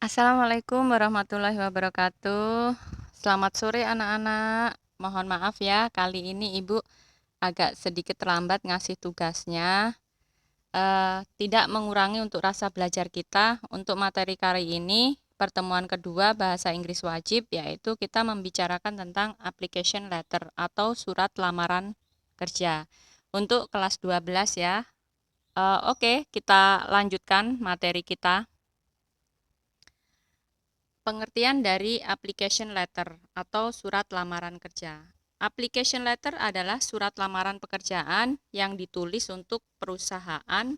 Assalamualaikum warahmatullahi wabarakatuh. Selamat sore anak-anak. Mohon maaf ya, kali ini Ibu agak sedikit terlambat ngasih tugasnya. Tidak mengurangi untuk rasa belajar kita. Untuk materi kali ini, pertemuan kedua bahasa Inggris wajib, yaitu kita membicarakan tentang application letter atau surat lamaran kerja. Untuk kelas 12 ya. Oke, kita lanjutkan materi kita. Pengertian dari application letter atau surat lamaran kerja. Application letter adalah surat lamaran pekerjaan yang ditulis untuk perusahaan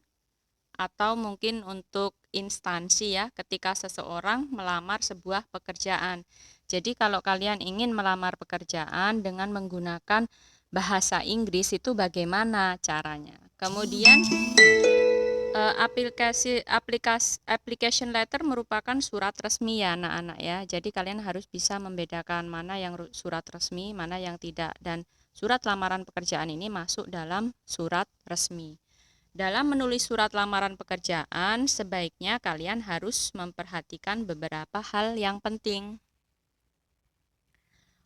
atau mungkin untuk instansi ya ketika seseorang melamar sebuah pekerjaan. Jadi kalau kalian ingin melamar pekerjaan dengan menggunakan bahasa Inggris itu bagaimana caranya? Kemudian application letter merupakan surat resmi ya anak-anak ya. Jadi kalian harus bisa membedakan mana yang surat resmi, mana yang tidak. Dan surat lamaran pekerjaan ini masuk dalam surat resmi. Dalam menulis surat lamaran pekerjaan, sebaiknya kalian harus memperhatikan beberapa hal yang penting.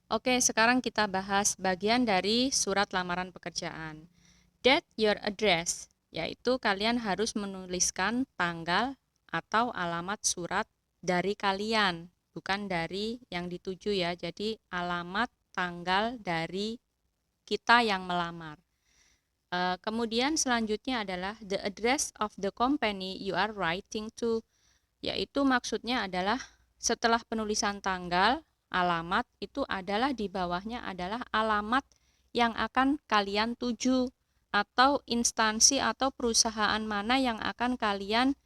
Oke, sekarang kita bahas bagian dari surat lamaran pekerjaan. Date your address, yaitu kalian harus menuliskan tanggal atau alamat surat dari kalian, bukan dari yang dituju ya. Jadi alamat tanggal dari kita yang melamar. Kemudian selanjutnya adalah the address of the company you are writing to, yaitu maksudnya adalah setelah penulisan tanggal, alamat itu adalah di bawahnya adalah alamat yang akan kalian tuju atau instansi atau perusahaan mana yang akan kalian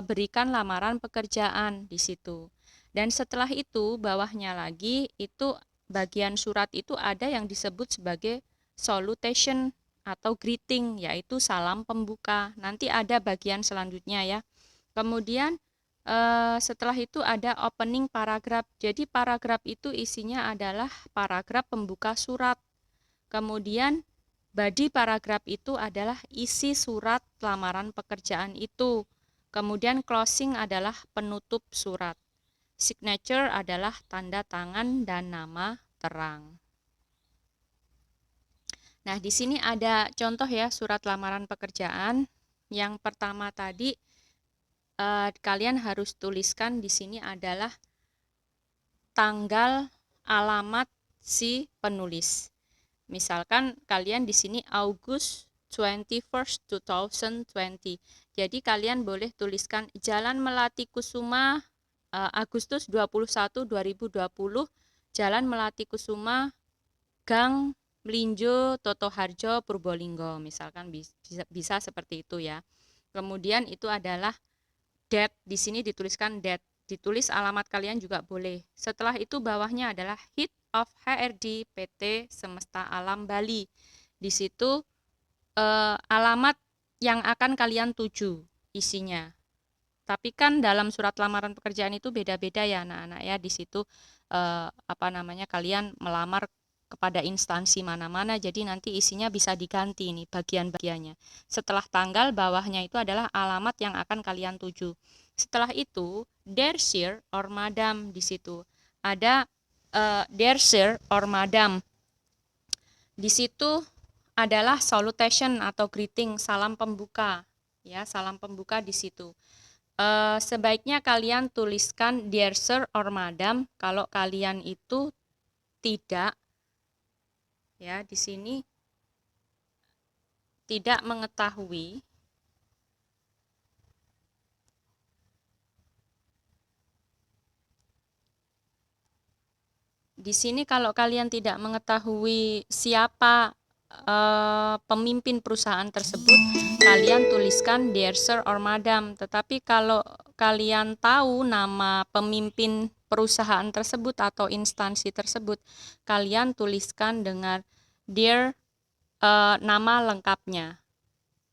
berikan lamaran pekerjaan di situ. Dan setelah itu bawahnya lagi itu bagian surat itu ada yang disebut sebagai salutation atau greeting, yaitu salam pembuka. Nanti ada bagian selanjutnya ya. Kemudian setelah itu ada opening paragraph. Jadi paragraph itu isinya adalah paragraf pembuka surat. Kemudian body paragraf itu adalah isi surat lamaran pekerjaan itu. Kemudian closing adalah penutup surat. Signature adalah tanda tangan dan nama terang. Nah, di sini ada contoh ya surat lamaran pekerjaan. Yang pertama tadi kalian harus tuliskan di sini adalah tanggal alamat si penulis. Misalkan kalian di sini August 21st 2020. Jadi kalian boleh tuliskan Jalan Melati Kusuma Agustus 21 2020, Jalan Melati Kusuma, Gang Melinjo, Totoharjo, Purbolinggo. Misalkan bisa seperti itu ya. Kemudian itu adalah date, di sini dituliskan date, ditulis alamat kalian juga boleh. Setelah itu bawahnya adalah Head of HRD PT Semesta Alam Bali. Di situ alamat yang akan kalian tuju isinya. Tapi kan dalam surat lamaran pekerjaan itu beda-beda ya anak-anak ya. Di situ kalian melamar kepada instansi mana-mana, jadi nanti isinya bisa diganti nih bagian-bagiannya. Setelah tanggal bawahnya itu adalah alamat yang akan kalian tuju. Setelah itu dear sir or madam, di situ ada dear sir or madam. Di situ adalah salutation atau greeting, salam pembuka ya, salam pembuka di situ. Sebaiknya kalian tuliskan dear sir or madam kalau kalian itu tidak ya, di sini tidak mengetahui di sini kalau kalian tidak mengetahui siapa pemimpin perusahaan tersebut, kalian tuliskan dear sir or madam. Tetapi kalau kalian tahu nama pemimpin perusahaan tersebut atau instansi tersebut, kalian tuliskan dengan dear nama lengkapnya.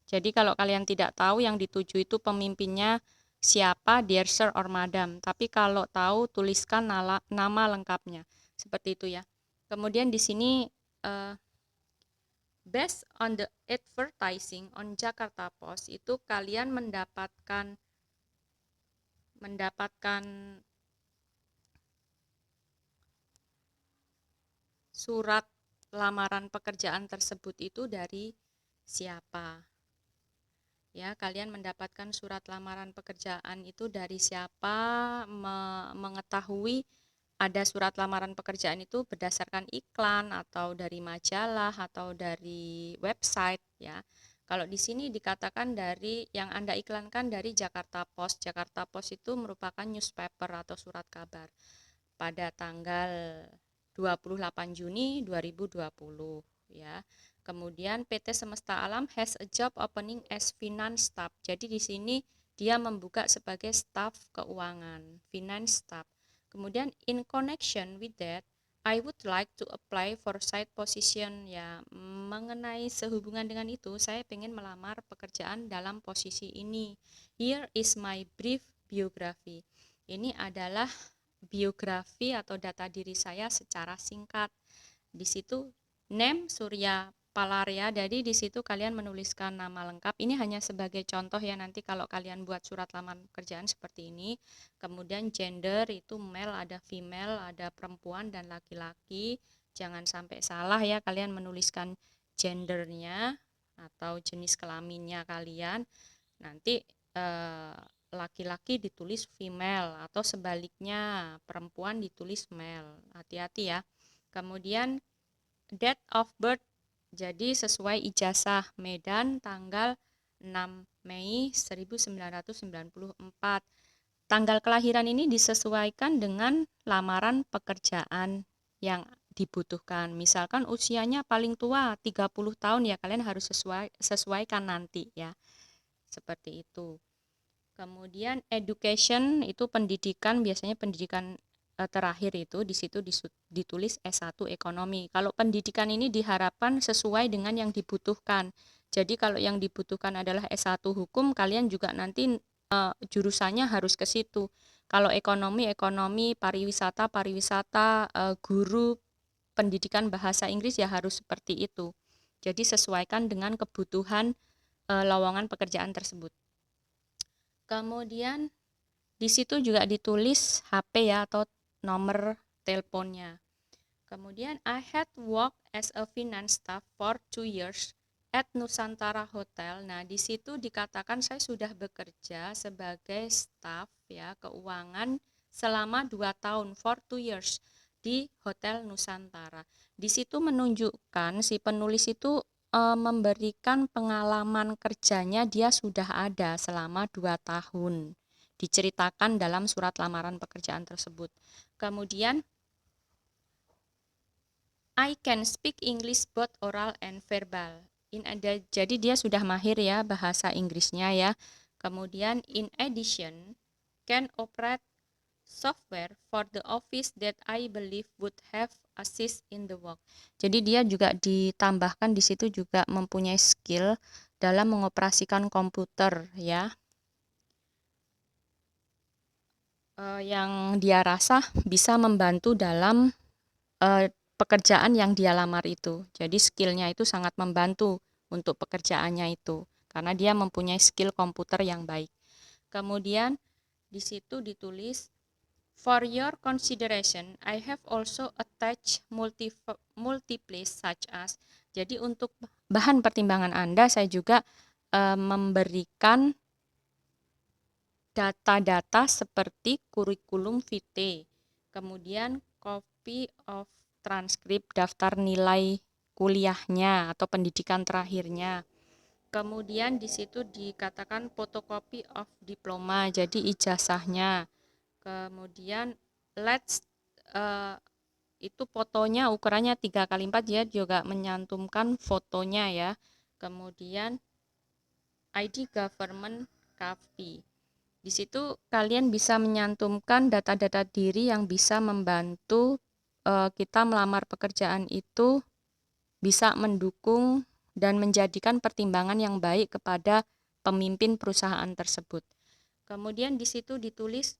Jadi kalau kalian tidak tahu yang dituju itu pemimpinnya siapa, dear sir or madam. Tapi kalau tahu, tuliskan nama lengkapnya. Seperti itu ya. Kemudian di sini based on the advertising on Jakarta Post itu kalian mendapatkan mendapatkan surat lamaran pekerjaan tersebut itu dari siapa? Ya, kalian mendapatkan surat lamaran pekerjaan itu dari siapa? Mengetahui ada surat lamaran pekerjaan itu berdasarkan iklan atau dari majalah atau dari website ya. Kalau di sini dikatakan dari yang Anda iklankan dari Jakarta Post. Jakarta Post itu merupakan newspaper atau surat kabar pada tanggal 28 Juni 2020 ya. Kemudian PT Semesta Alam has a job opening as finance staff. Jadi di sini dia membuka sebagai staf keuangan, finance staff. Kemudian in connection with that, I would like to apply for site position ya. Mengenai sehubungan dengan itu, saya ingin melamar pekerjaan dalam posisi ini. Here is my brief biography. Ini adalah biografi atau data diri saya secara singkat. Di situ name Surya Palaria, jadi di situ kalian menuliskan nama lengkap. Ini hanya sebagai contoh ya, nanti kalau kalian buat surat lamaran pekerjaan seperti ini. Kemudian gender itu male, ada female, ada perempuan dan laki-laki. Jangan sampai salah ya, kalian menuliskan gendernya atau jenis kelaminnya kalian. Nanti laki-laki ditulis female atau sebaliknya perempuan ditulis male. Hati-hati ya. Kemudian date of birth, jadi sesuai ijazah Medan tanggal 6 Mei 1994. Tanggal kelahiran ini disesuaikan dengan lamaran pekerjaan yang dibutuhkan. Misalkan usianya paling tua 30 tahun ya, kalian harus sesuaikan nanti ya. Seperti itu. Kemudian education itu pendidikan, biasanya pendidikan terakhir itu di situ ditulis S1 ekonomi. Kalau pendidikan ini diharapkan sesuai dengan yang dibutuhkan. Jadi kalau yang dibutuhkan adalah S1 hukum, kalian juga nanti jurusannya harus ke situ. Kalau ekonomi, pariwisata, guru pendidikan bahasa Inggris ya harus seperti itu. Jadi sesuaikan dengan kebutuhan lowongan pekerjaan tersebut. Kemudian di situ juga ditulis HP ya atau nomor teleponnya. Kemudian I had worked as a finance staff for 2 years at Nusantara Hotel. Nah, di situ dikatakan saya sudah bekerja sebagai staf ya keuangan selama 2 tahun, for 2 years di Hotel Nusantara. Di situ menunjukkan si penulis itu memberikan pengalaman kerjanya dia sudah ada selama 2 tahun. Diceritakan dalam surat lamaran pekerjaan tersebut. Kemudian I can speak English both oral and verbal. Jadi dia sudah mahir ya bahasa Inggrisnya ya. Kemudian in addition can operate software for the office that I believe would have assist in the work. Jadi dia juga ditambahkan di situ juga mempunyai skill dalam mengoperasikan komputer ya. Yang dia rasa bisa membantu dalam pekerjaan yang dia lamar itu. Jadi skillnya itu sangat membantu untuk pekerjaannya itu karena dia mempunyai skill komputer yang baik. Kemudian di situ ditulis for your consideration I have also attached multiple such as. Jadi untuk bahan pertimbangan Anda saya juga memberikan data-data seperti kurikulum vitae, kemudian copy of transkrip daftar nilai kuliahnya atau pendidikan terakhirnya. Kemudian di situ dikatakan fotokopi of diploma, jadi ijazahnya. Kemudian let's itu fotonya ukurannya 3x4, dia juga menyantumkan fotonya ya. Kemudian ID government copy. Di situ kalian bisa menyantumkan data-data diri yang bisa membantu kita melamar pekerjaan itu bisa mendukung dan menjadikan pertimbangan yang baik kepada pemimpin perusahaan tersebut. Kemudian di situ ditulis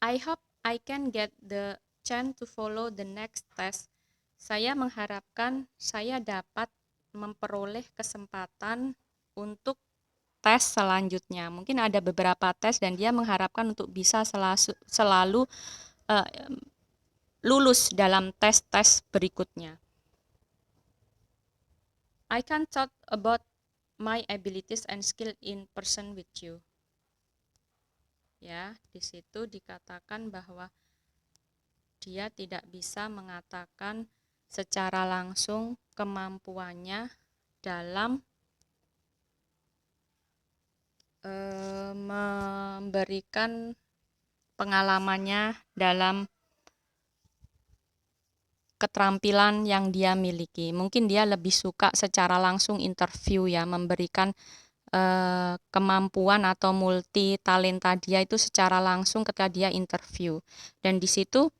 I hope I can get the chance to follow the next test. Saya mengharapkan saya dapat memperoleh kesempatan untuk tes selanjutnya. Mungkin ada beberapa tes dan dia mengharapkan untuk bisa selalu lulus dalam tes-tes berikutnya. I can talk about my abilities and skill in person with you. Ya, di situ dikatakan bahwa dia tidak bisa mengatakan secara langsung kemampuannya dalam memberikan pengalamannya dalam keterampilan yang dia miliki. Mungkin dia lebih suka secara langsung interview ya, memberikan kemampuan atau multi talenta dia itu secara langsung ketika dia interview. Dan di situ,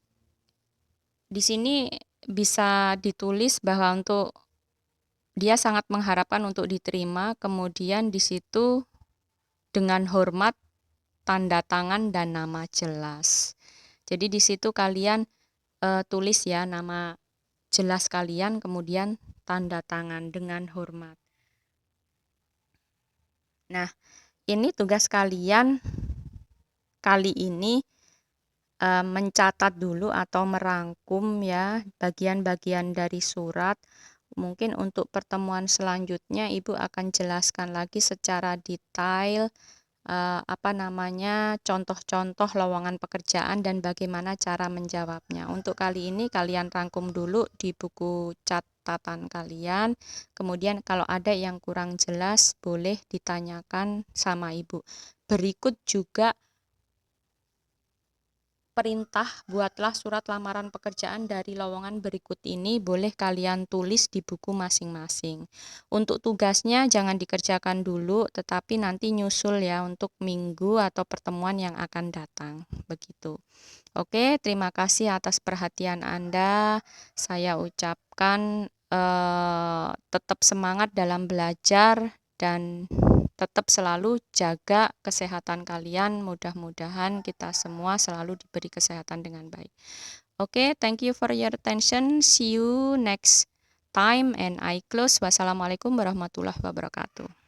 di sini bisa ditulis bahwa untuk dia sangat mengharapkan untuk diterima, kemudian di situ dengan hormat, tanda tangan dan nama jelas. Jadi di situ kalian tulis ya nama jelas kalian, kemudian tanda tangan dengan hormat. Nah, ini tugas kalian kali ini mencatat dulu atau merangkum ya bagian-bagian dari surat. Mungkin untuk pertemuan selanjutnya Ibu akan jelaskan lagi secara detail contoh-contoh lowongan pekerjaan dan bagaimana cara menjawabnya. Untuk kali ini kalian rangkum dulu di buku catatan kalian. Kemudian kalau ada yang kurang jelas boleh ditanyakan sama Ibu. Berikut juga perintah buatlah surat lamaran pekerjaan dari lowongan berikut ini, boleh kalian tulis di buku masing-masing. Untuk tugasnya jangan dikerjakan dulu, tetapi nanti nyusul ya untuk minggu atau pertemuan yang akan datang. Begitu. Oke, terima kasih atas perhatian Anda. Saya ucapkan tetap semangat dalam belajar dan tetap selalu jaga kesehatan kalian. Mudah-mudahan kita semua selalu diberi kesehatan dengan baik. Oke, thank you for your attention. See you next time and I close. Wassalamualaikum warahmatullahi wabarakatuh.